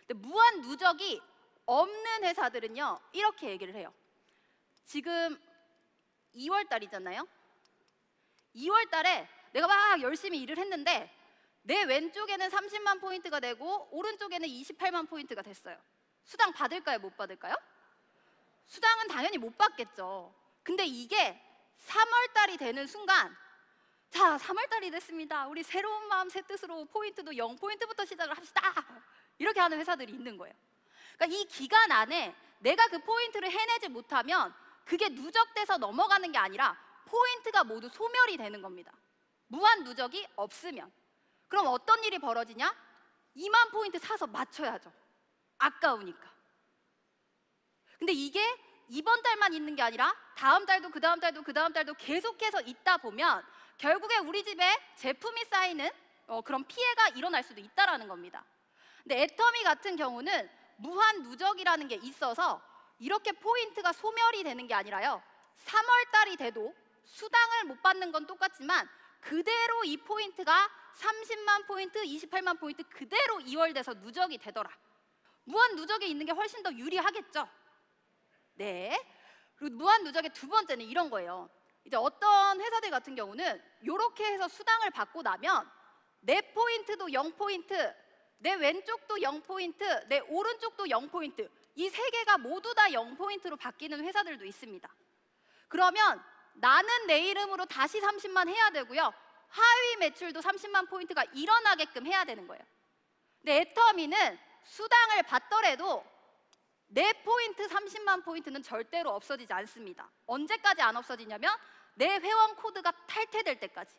근데 무한 누적이 없는 회사들은요, 이렇게 얘기를 해요. 지금 2월 달이잖아요. 2월 달에 내가 막 열심히 일을 했는데 내 왼쪽에는 30만 포인트가 되고 오른쪽에는 28만 포인트가 됐어요. 수당 받을까요? 못 받을까요? 수당은 당연히 못 받겠죠. 근데 이게 3월 달이 되는 순간, 자, 3월 달이 됐습니다. 우리 새로운 마음 새 뜻으로 포인트도 0포인트부터 시작을 합시다. 이렇게 하는 회사들이 있는 거예요. 그러니까 이 기간 안에 내가 그 포인트를 해내지 못하면 그게 누적돼서 넘어가는 게 아니라 포인트가 모두 소멸이 되는 겁니다. 무한 누적이 없으면. 그럼 어떤 일이 벌어지냐? 2만 포인트 사서 맞춰야죠. 아까우니까. 근데 이게 이번 달만 있는 게 아니라 다음 달도 그 다음 달도 그 다음 달도 계속해서 있다 보면 결국에 우리 집에 제품이 쌓이는 그런 피해가 일어날 수도 있다는 겁니다. 근데 애터미 같은 경우는 무한 누적이라는 게 있어서 이렇게 포인트가 소멸이 되는 게 아니라요, 3월 달이 돼도 수당을 못 받는 건 똑같지만 그대로 이 포인트가 30만 포인트, 28만 포인트 그대로 2월 돼서 누적이 되더라. 무한 누적에 있는 게 훨씬 더 유리하겠죠? 네. 그리고 무한 누적의 두 번째는 이런 거예요. 이제 어떤 회사들 같은 경우는 이렇게 해서 수당을 받고 나면 내 포인트도 0포인트, 내 왼쪽도 0포인트, 내 오른쪽도 0포인트, 이 세 개가 모두 다 0포인트로 바뀌는 회사들도 있습니다. 그러면 나는 내 이름으로 다시 30만 해야 되고요, 하위 매출도 30만 포인트가 일어나게끔 해야 되는 거예요. 근데 애터미는 수당을 받더라도 내 포인트 30만 포인트는 절대로 없어지지 않습니다. 언제까지 안 없어지냐면 내 회원 코드가 탈퇴될 때까지.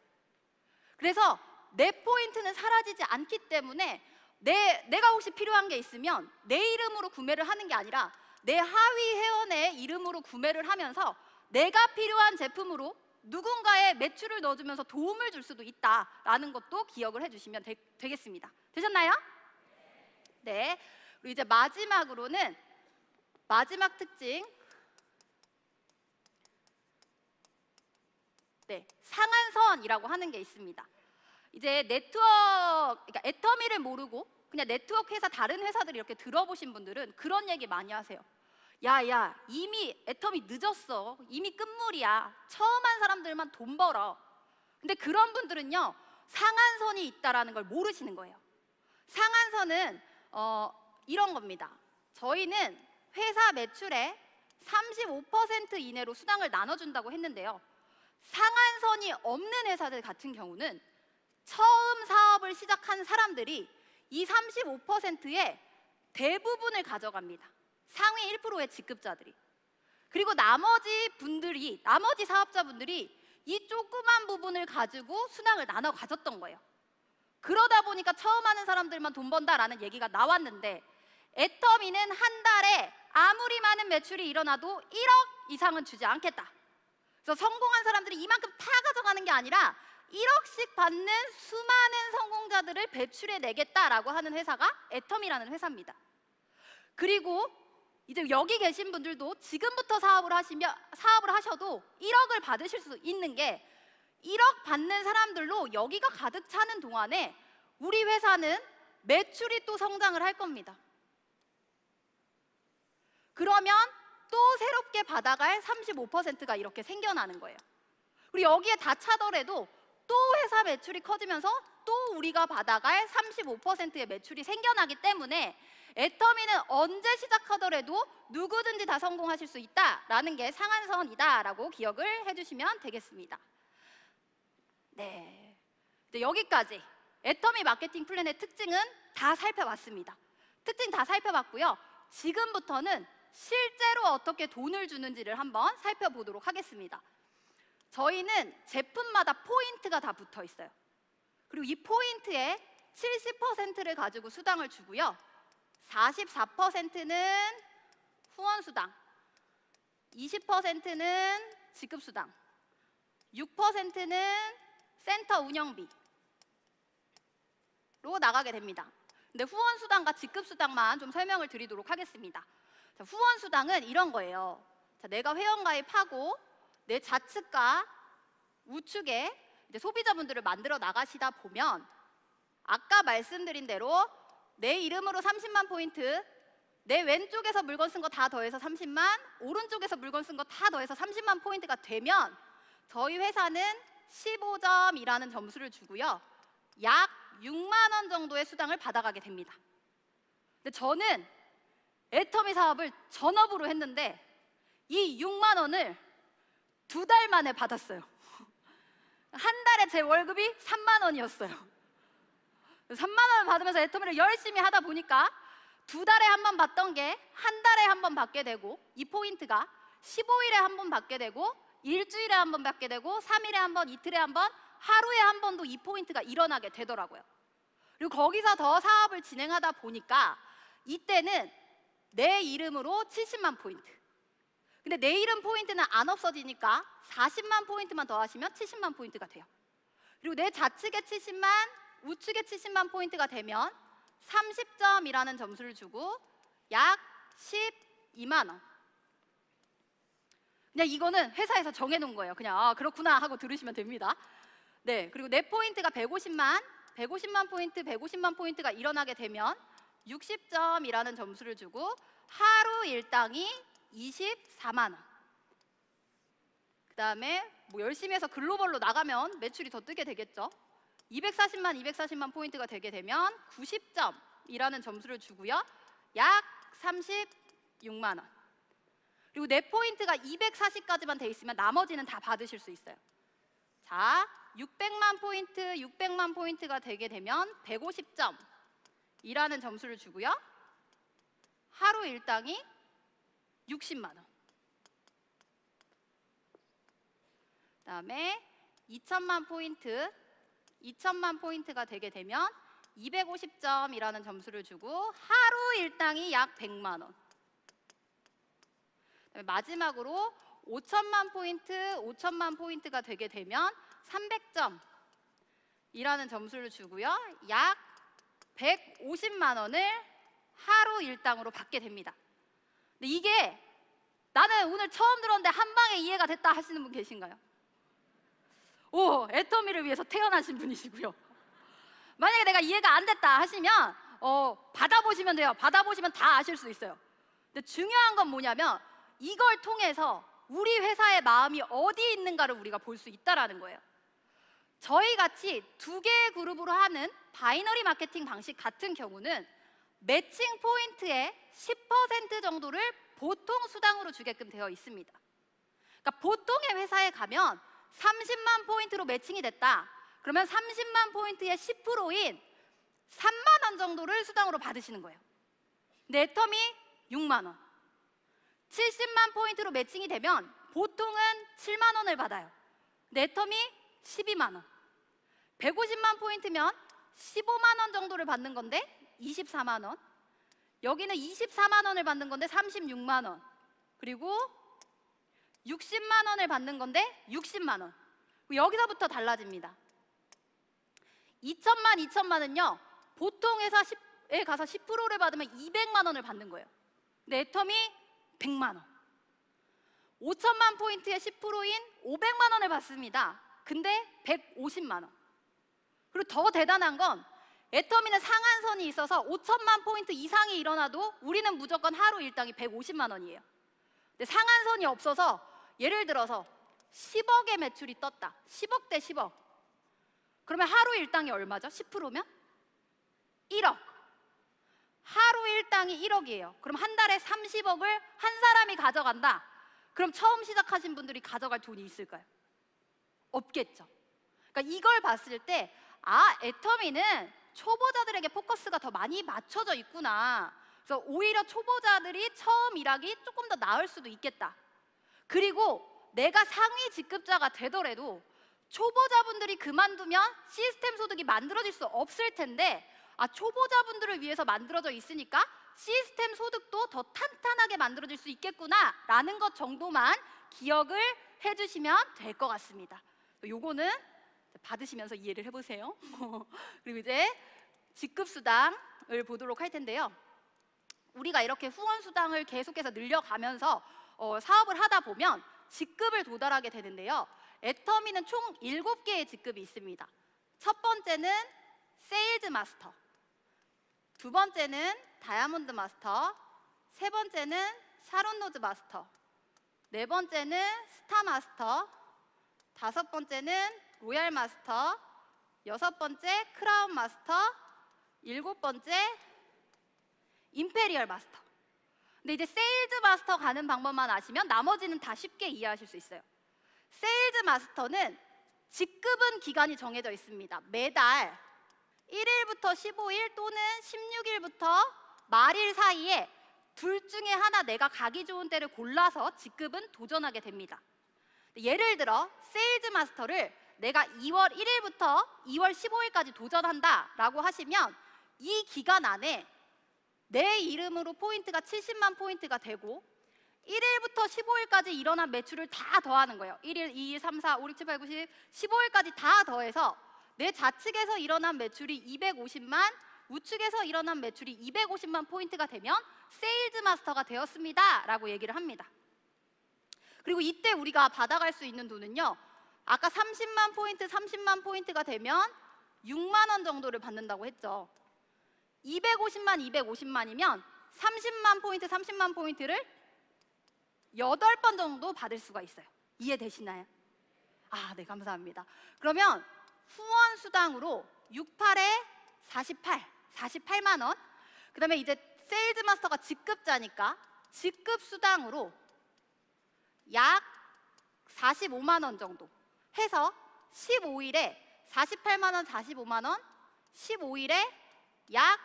그래서 내 포인트는 사라지지 않기 때문에 내가 혹시 필요한 게 있으면 내 이름으로 구매를 하는 게 아니라 내 하위 회원의 이름으로 구매를 하면서 내가 필요한 제품으로 누군가의 매출을 넣어주면서 도움을 줄 수도 있다라는 것도 기억을 해주시면 되겠습니다. 되셨나요? 네. 그리고 이제 마지막으로는 마지막 특징, 네, 상한선이라고 하는 게 있습니다. 이제 그러니까 애터미를 모르고 그냥 네트워크 회사 다른 회사들 이렇게 들어보신 분들은 그런 얘기 많이 하세요. 야, 이미 애터미 늦었어. 이미 끝물이야. 처음 한 사람들만 돈 벌어. 근데 그런 분들은요, 상한선이 있다라는 걸 모르시는 거예요. 상한선은 이런 겁니다. 저희는 회사 매출의 35% 이내로 수당을 나눠준다고 했는데요, 상한선이 없는 회사들 같은 경우는 처음 사업을 시작한 사람들이 이 35%의 대부분을 가져갑니다. 상위 1%의 직급자들이. 그리고 나머지 사업자분들이 이 조그만 부분을 가지고 수당을 나눠 가졌던 거예요. 그러다 보니까 처음 하는 사람들만 돈 번다라는 얘기가 나왔는데, 애터미는 한 달에 아무리 많은 매출이 일어나도 1억 이상은 주지 않겠다. 그래서 성공한 사람들이 이만큼 다 가져가는 게 아니라 1억씩 받는 수많은 성공자들을 배출해 내겠다라고 하는 회사가 애터미라는 회사입니다. 그리고 이제 여기 계신 분들도 지금부터 사업을 하셔도 1억을 받으실 수 있는 게, 1억 받는 사람들로 여기가 가득 차는 동안에 우리 회사는 매출이 또 성장을 할 겁니다. 그러면 또 새롭게 받아갈 35%가 이렇게 생겨나는 거예요. 그리고 여기에 다 차더라도 또 회사 매출이 커지면서 또 우리가 받아갈 35%의 매출이 생겨나기 때문에 애터미는 언제 시작하더라도 누구든지 다 성공하실 수 있다라는 게 상한선이다라고 기억을 해주시면 되겠습니다. 네, 이제 여기까지 애터미 마케팅 플랜의 특징은 다 살펴봤습니다. 특징 다 살펴봤고요. 지금부터는 실제로 어떻게 돈을 주는지를 한번 살펴보도록 하겠습니다. 저희는 제품마다 포인트가 다 붙어 있어요. 그리고 이 포인트에 70%를 가지고 수당을 주고요. 44%는 후원수당, 20%는 지급수당, 6%는 센터 운영비로 나가게 됩니다. 근데 후원수당과 지급수당만 좀 설명을 드리도록 하겠습니다. 자, 후원수당은 이런 거예요. 자, 내가 회원가입하고 내 좌측과 우측에 이제 소비자분들을 만들어 나가시다 보면 아까 말씀드린 대로 내 이름으로 30만 포인트, 내 왼쪽에서 물건 쓴 거 다 더해서 30만, 오른쪽에서 물건 쓴 거 다 더해서 30만 포인트가 되면 저희 회사는 15점이라는 점수를 주고요. 약 6만 원 정도의 수당을 받아가게 됩니다. 근데 저는 애터미 사업을 전업으로 했는데 이 6만 원을 2달 만에 받았어요. 한 달에 제 월급이 3만 원이었어요. 3만 원을 받으면서 애터미를 열심히 하다 보니까 2달에 한 번 받던 게 한 달에 한 번 받게 되고, 이 포인트가 15일에 한 번 받게 되고, 일주일에 한 번 받게 되고, 3일에 한 번, 이틀에 한 번, 하루에 한 번도 이 포인트가 일어나게 되더라고요. 그리고 거기서 더 사업을 진행하다 보니까 이때는 내 이름으로 70만 포인트, 근데 내 이름 포인트는 안 없어지니까 40만 포인트만 더 하시면 70만 포인트가 돼요. 그리고 내 좌측에 70만, 우측에 70만 포인트가 되면 30점이라는 점수를 주고 약 12만 원. 그냥 이거는 회사에서 정해놓은 거예요. 그냥 아 그렇구나 하고 들으시면 됩니다. 네, 그리고 내 포인트가 150만 포인트, 150만 포인트가 일어나게 되면 60점이라는 점수를 주고 하루 일당이 24만 원. 그 다음에 뭐 열심히 해서 글로벌로 나가면 매출이 더 뜨게 되겠죠. 240만 포인트가 되게 되면 90점이라는 점수를 주고요. 약 36만 원. 그리고 내 포인트가 240까지만 돼 있으면 나머지는 다 받으실 수 있어요. 자, 600만 포인트가 되게 되면 150점이라는 점수를 주고요. 하루 일당이 60만 원. 그다음에 2천만 포인트가 되게 되면 250점이라는 점수를 주고 하루 일당이 약 100만 원. 그다음에 마지막으로 5천만 포인트가 되게 되면 300점이라는 점수를 주고요. 약 150만 원을 하루 일당으로 받게 됩니다. 근데 이게 나는 오늘 처음 들었는데 한 방에 이해가 됐다 하시는 분 계신가요? 오, 애터미를 위해서 태어나신 분이시고요. 만약에 내가 이해가 안 됐다 하시면 받아보시면 돼요. 받아보시면 다 아실 수 있어요. 근데 중요한 건 뭐냐면 이걸 통해서 우리 회사의 마음이 어디 있는가를 우리가 볼 수 있다는 거예요. 저희 같이 2개의 그룹으로 하는 바이너리 마케팅 방식 같은 경우는 매칭 포인트의 10% 정도를 보통 수당으로 주게끔 되어 있습니다. 그러니까 보통의 회사에 가면 30만 포인트로 매칭이 됐다. 그러면 30만 포인트의 10%인 3만 원 정도를 수당으로 받으시는 거예요. 근데 애터미 6만 원. 70만 포인트로 매칭이 되면 보통은 7만 원을 받아요. 근데 애터미 12만 원. 150만 포인트면 15만 원 정도를 받는 건데 24만 원. 여기는 24만 원을 받는 건데 36만 원. 그리고 60만 원을 받는 건데 60만 원. 여기서부터 달라집니다. 2천만 원은요, 보통 회사에 가서 10%를 받으면 200만 원을 받는 거예요. 근데 애터미 100만 원. 5천만 포인트의 10%인 500만 원을 받습니다. 근데 150만 원. 그리고 더 대단한 건 애터미는 상한선이 있어서 5천만 포인트 이상이 일어나도 우리는 무조건 하루 일당이 150만 원이에요. 근데 상한선이 없어서 예를 들어서 10억의 매출이 떴다. 10억 대 10억. 그러면 하루 일당이 얼마죠? 10%면? 1억. 하루 일당이 1억이에요. 그럼 한 달에 30억을 한 사람이 가져간다. 그럼 처음 시작하신 분들이 가져갈 돈이 있을까요? 없겠죠. 그러니까 이걸 봤을 때 애터미는 초보자들에게 포커스가 더 많이 맞춰져 있구나. 그래서 오히려 초보자들이 처음 일하기 조금 더 나을 수도 있겠다. 그리고 내가 상위 직급자가 되더라도 초보자분들이 그만두면 시스템 소득이 만들어질 수 없을 텐데 초보자분들을 위해서 만들어져 있으니까 시스템 소득도 더 탄탄하게 만들어질 수 있겠구나 라는 것 정도만 기억을 해주시면 될 것 같습니다. 요거는 받으시면서 이해를 해보세요. 그리고 이제 직급수당을 보도록 할 텐데요. 우리가 이렇게 후원수당을 계속해서 늘려가면서 사업을 하다 보면 직급을 도달하게 되는데요. 애터미는 총 7개의 직급이 있습니다. 첫 번째는 세일즈 마스터, 두 번째는 다이아몬드 마스터, 세 번째는 샤론 노즈 마스터, 네 번째는 스타 마스터, 다섯 번째는 로얄 마스터, 여섯 번째 크라운 마스터, 일곱 번째 임페리얼 마스터. 근데 이제 세일즈 마스터 가는 방법만 아시면 나머지는 다 쉽게 이해하실 수 있어요. 세일즈 마스터는 직급은 기간이 정해져 있습니다. 매달 1일부터 15일 또는 16일부터 말일 사이에 둘 중에 하나 내가 가기 좋은 때를 골라서 직급은 도전하게 됩니다. 예를 들어 세일즈 마스터를 내가 2월 1일부터 2월 15일까지 도전한다 라고 하시면 이 기간 안에 내 이름으로 포인트가 70만 포인트가 되고 1일부터 15일까지 일어난 매출을 다 더하는 거예요. 1일, 2일, 3, 4, 5, 6, 7, 8, 9, 10, 15일까지 다 더해서 내 좌측에서 일어난 매출이 250만, 우측에서 일어난 매출이 250만 포인트가 되면 세일즈 마스터가 되었습니다 라고 얘기를 합니다. 그리고 이때 우리가 받아갈 수 있는 돈은요, 아까 30만 포인트, 30만 포인트가 되면 6만 원 정도를 받는다고 했죠. 250만, 250만이면 30만 포인트, 30만 포인트를 8번 정도 받을 수가 있어요. 이해되시나요? 네, 감사합니다. 그러면 후원 수당으로 68에 48, 48만 원. 그 다음에 이제 세일즈 마스터가 직급자니까 직급 수당으로 약 45만 원 정도 해서 15일에 48만 원, 45만 원, 15일에 약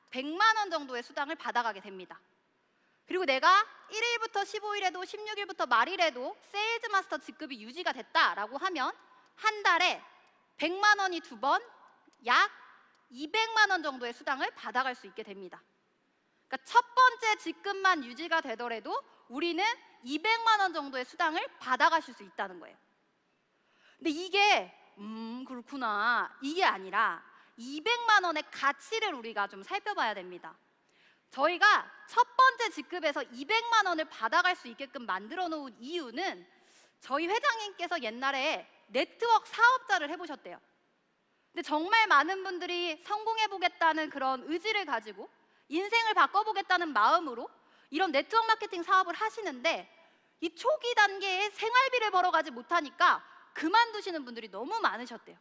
100만 원 정도의 수당을 받아가게 됩니다. 그리고 내가 1일부터 15일에도 16일부터 말일에도 세일즈 마스터 직급이 유지가 됐다라고 하면 한 달에 100만 원이 2번, 약 200만 원 정도의 수당을 받아갈 수 있게 됩니다. 그러니까 첫 번째 직급만 유지가 되더라도 우리는 200만 원 정도의 수당을 받아가실 수 있다는 거예요. 근데 이게 그렇구나, 이게 아니라 200만 원의 가치를 우리가 좀 살펴봐야 됩니다. 저희가 첫 번째 직급에서 200만 원을 받아갈 수 있게끔 만들어 놓은 이유는 저희 회장님께서 옛날에 네트워크 사업자를 해보셨대요. 근데 정말 많은 분들이 성공해보겠다는 그런 의지를 가지고 인생을 바꿔보겠다는 마음으로 이런 네트워크 마케팅 사업을 하시는데 이 초기 단계에 생활비를 벌어가지 못하니까 그만두시는 분들이 너무 많으셨대요.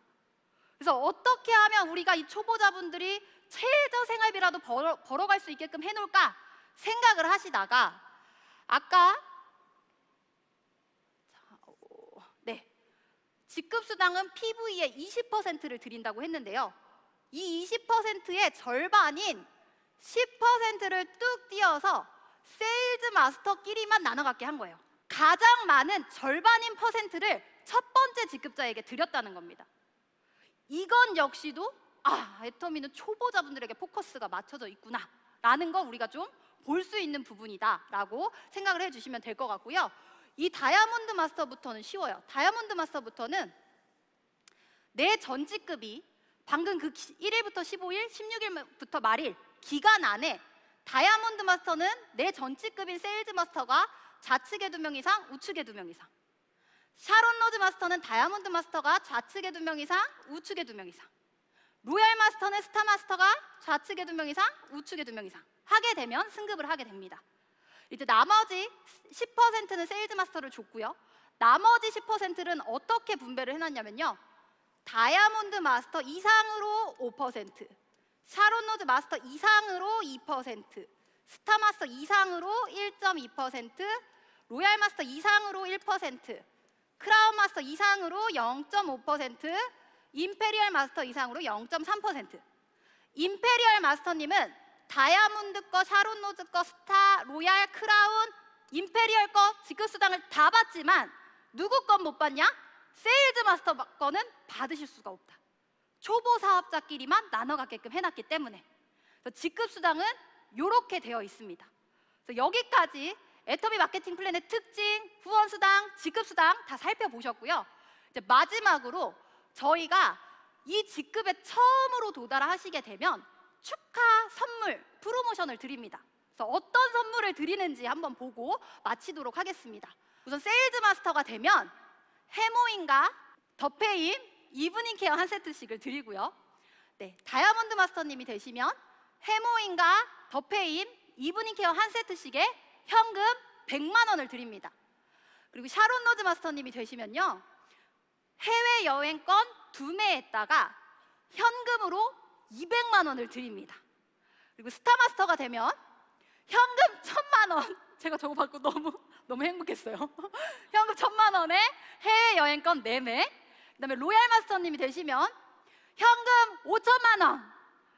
그래서 어떻게 하면 우리가 이 초보자분들이 최저 생활비라도 벌어갈 수 있게끔 해놓을까 생각을 하시다가 아까 직급수당은 PV의 20%를 드린다고 했는데요. 이 20%의 절반인 10%를 뚝 띄어서 세일즈 마스터끼리만 나눠 갖게 한 거예요. 가장 많은 절반인 퍼센트를 첫 번째 직급자에게 드렸다는 겁니다. 이건 역시도 아, 애터미는 초보자분들에게 포커스가 맞춰져 있구나 라는 거 우리가 좀 볼 수 있는 부분이다 라고 생각을 해주시면 될 것 같고요. 이 다이아몬드 마스터부터는 쉬워요. 다이아몬드 마스터부터는 내 전직급이 방금 그 1일부터 15일, 16일부터 말일 기간 안에 다이아몬드 마스터는 내 전직급인 세일즈 마스터가 좌측에 2명 이상, 우측에 2명 이상. 샤론 로즈 마스터는 다이아몬드 마스터가 좌측에 2명 이상, 우측에 2명 이상. 로얄 마스터는 스타 마스터가 좌측에 2명 이상, 우측에 2명 이상 하게 되면 승급을 하게 됩니다. 이제 나머지 10%는 세일즈 마스터를 줬고요. 나머지 10%는 어떻게 분배를 해놨냐면요. 다이아몬드 마스터 이상으로 5%, 샤론 로즈 마스터 이상으로 2%, 스타 마스터 이상으로 1.2%, 로얄 마스터 이상으로 1%, 크라운 마스터 이상으로 0.5%, 임페리얼 마스터 이상으로 0.3%. 임페리얼 마스터님은 다이아몬드 거, 샤론 로즈 거, 스타, 로얄, 크라운, 임페리얼 거 직급수당을 다 받지만 누구 건 못 받냐? 세일즈 마스터 거는 받으실 수가 없다. 초보 사업자끼리만 나눠 갖게끔 해놨기 때문에 직급수당은 이렇게 되어 있습니다. 그래서 여기까지 애터미 마케팅 플랜의 특징, 후원수당, 직급수당 다 살펴보셨고요. 이제 마지막으로 저희가 이 직급에 처음으로 도달하시게 되면 축하 선물 프로모션을 드립니다. 그래서 어떤 선물을 드리는지 한번 보고 마치도록 하겠습니다. 우선 세일즈 마스터가 되면 해모인과 더페임, 이브닝 케어 한 세트씩을 드리고요. 네, 다이아몬드 마스터님이 되시면 해모인과 더페임, 이브닝 케어 한 세트씩에 현금 100만 원을 드립니다. 그리고 샤론 로즈 마스터님이 되시면요, 해외여행권 2매에다가 현금으로 200만 원을 드립니다. 그리고 스타 마스터가 되면 현금 1000만 원, 제가 저거 받고 너무 행복했어요. 현금 1000만 원에 해외여행권 4매, 그 다음에 로얄 마스터님이 되시면 현금 5천만 원,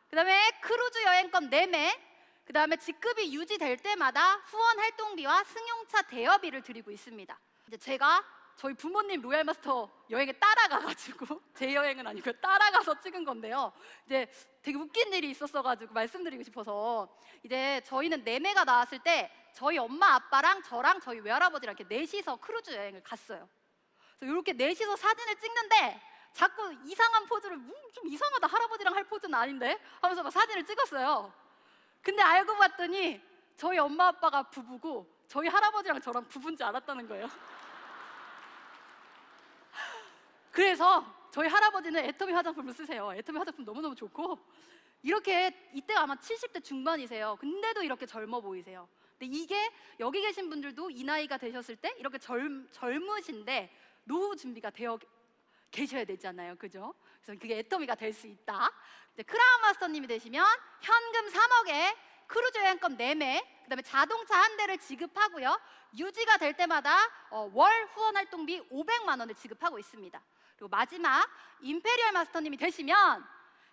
그 다음에 크루즈 여행권 4매, 그 다음에 직급이 유지될 때마다 후원 활동비와 승용차 대여비를 드리고 있습니다. 이제 제가 저희 부모님 로얄 마스터 여행에 따라가가지고 제 여행은 아니고 따라가서 찍은 건데요. 이제 되게 웃긴 일이 있었어가지고 말씀드리고 싶어서, 이제 저희는 4매가 나왔을 때 저희 엄마 아빠랑 저랑 저희 외할아버지랑 이렇게 넷이서 크루즈 여행을 갔어요. 그래서 이렇게 넷이서 사진을 찍는데 자꾸 이상한 포즈를, 좀 이상하다, 할아버지랑 할 포즈는 아닌데 하면서 막 사진을 찍었어요. 근데 알고 봤더니 저희 엄마 아빠가 부부고 저희 할아버지랑 저랑 부부인지 알았다는 거예요. 그래서 저희 할아버지는 애터미 화장품을 쓰세요. 애터미 화장품 너무너무 좋고, 이렇게 이때가 아마 70대 중반이세요. 근데도 이렇게 젊어 보이세요. 근데 이게 여기 계신 분들도 이 나이가 되셨을 때 이렇게 젊으신데 노후 준비가 되어 계셔야 되잖아요. 그죠? 그래서 그게 애터미가 될 수 있다. 이제 크라운 마스터님이 되시면 현금 3억에 크루즈 여행권 4매, 그 다음에 자동차 한 대를 지급하고요. 유지가 될 때마다 월 후원 활동비 500만 원을 지급하고 있습니다. 그리고 마지막 임페리얼 마스터님이 되시면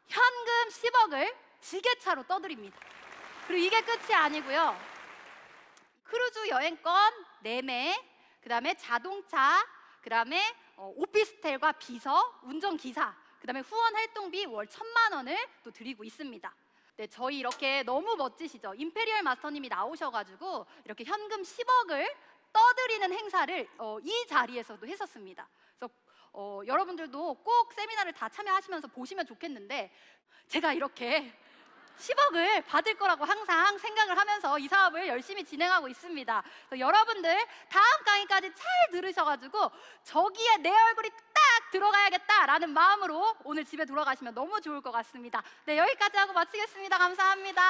현금 10억을 지게차로 떠드립니다. 그리고 이게 끝이 아니고요. 크루즈 여행권 4매, 그 다음에 자동차, 그 다음에 오피스텔과 비서, 운전기사, 그 다음에 후원 활동비 월 1000만 원을 또 드리고 있습니다. 네, 저희 이렇게 너무 멋지시죠? 임페리얼 마스터님이 나오셔가지고 이렇게 현금 10억을 떠드리는 행사를 이 자리에서도 했었습니다. 그래서 여러분들도 꼭 세미나를 다 참여하시면서 보시면 좋겠는데, 제가 이렇게 10억을 받을 거라고 항상 생각을 하면서 이 사업을 열심히 진행하고 있습니다. 그래서 여러분들 다음 강의까지 잘 들으셔가지고 저기에 내 얼굴이 딱 들어가야겠다라는 마음으로 오늘 집에 돌아가시면 너무 좋을 것 같습니다. 네, 여기까지 하고 마치겠습니다. 감사합니다.